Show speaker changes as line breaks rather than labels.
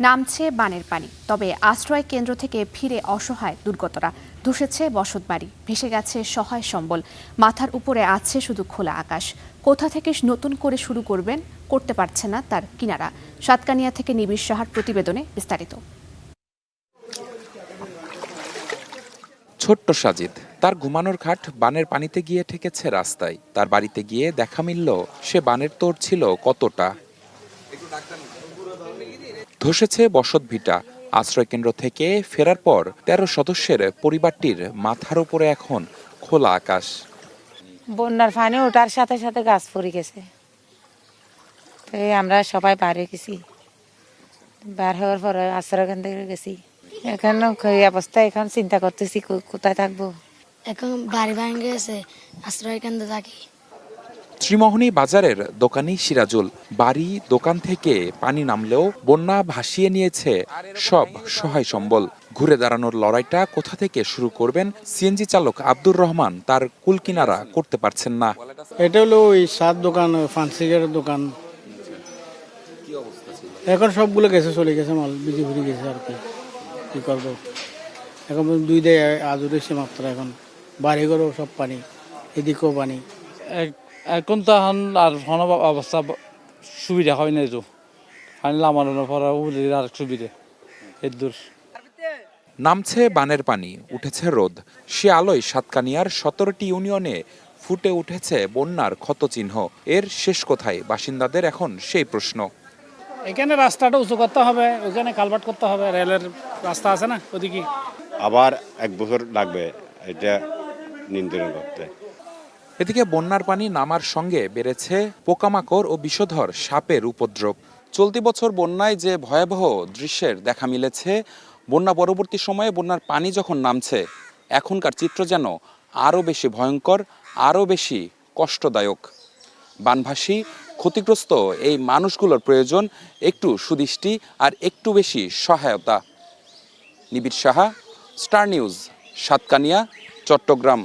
নামছে বানের পানি, তবে আশ্রয় কেন্দ্র থেকে ফিরে অসহায় দুর্গতরা। ধসেছে বসতবাড়ি, ভেসে গেছে সহায় সম্বল, মাথার উপরে আছে শুধু খোলা আকাশ। কোথা থেকে নতুন করে শুরু করতে পারছে না তার কিনারা। সাতকানিয়া থেকে নিবিড় সাহার প্রতিবেদনে বিস্তারিত।
ছোট্ট সাজিদ, তার ঘুমানোর খাট বানের পানিতে গিয়ে ঠেকেছে রাস্তায়। তার বাড়িতে গিয়ে দেখা মিলল সে বানের তোড় ছিল কতটা। ধসেছে বসতভিটা। আশ্রয়কেন্দ্র থেকে ফেরার পর ১৩ সদস্যের পরিবারটির মাথার উপরে এখন খোলা আকাশ।
বন্যার পানি ওঠার সাথে সাথে গাছ পড়ে গেছে, তো আমরা সবাই বাইরে গেছি। বার হওয়ার পরে আশ্রয় কেন্দ্রে গেছি। এখন এই অবস্থায় এখন চিন্তা করতেছি কোথায় থাকবো।
এখন বাড়ি ভাঙে গেছে, আশ্রয় কেন্দ্রে থাকি।
ত্রিমোহনী বাজারের দোকানি সিরাজুল, বাড়ি দোকান থেকে পানি নামলেও বন্যা ভাসিয়ে নিয়েছে সব সহায় সম্বল। ঘুরে দাঁড়ানোর লড়াইটা কোথা থেকে শুরু করবেন সিএনজি চালক আব্দুর রহমান তার কুলকিনারা করতে পারছেন না।
এটা হলো ওই সাত দোকান, ফান্সিগের দোকান। এখন সবগুলো গেছে, চলে গেছে, মাল বিজি ঘুরে গেছে। আর কি করবো, এখন 2 দেয় আজ উঠেছে মাত্র। এখন বাড়ি ঘরও সব পানি, এদিকেও পানি।
এখন তো এখন আর অবস্থা সুবিধা হয় না, তো পানি লামানোর পর আর সুবিধা এর দূর।
নামছে বানের পানি, উঠেছে রোদ। সে আলোয় সাতকানিয়ার 17টি ইউনিয়নে ফুটে উঠেছে বন্যার ক্ষতচিহ্ন। এর শেষ কোথায় বাসিন্দাদের এখন সেই প্রশ্ন।
এখানে রাস্তাটা উঁচু করতে হবে, ওখানে কালভার্ট করতে হবে, রেলের রাস্তা আছে না ওদিকে।
আবার 1 বছর লাগবে এটা নিয়ন্ত্রণ করতে।
এদিকে বন্যার পানি নামার সঙ্গে বেড়েছে পোকামাকড় ও বিষধর সাপের উপদ্রব। চলতি বছর বন্যায় যে ভয়াবহ দৃশ্যের দেখা মিলেছে, বন্যা পরবর্তী সময়ে বন্যার পানি যখন নামছে, এখনকার চিত্র যেন আরও বেশি ভয়ঙ্কর, আরও বেশি কষ্টদায়ক। বানভাসী ক্ষতিগ্রস্ত এই মানুষগুলোর প্রয়োজন একটু সুদৃষ্টি আর একটু বেশি সহায়তা। নিবিড় সাহা, স্টার নিউজ, সাতকানিয়া, চট্টগ্রাম।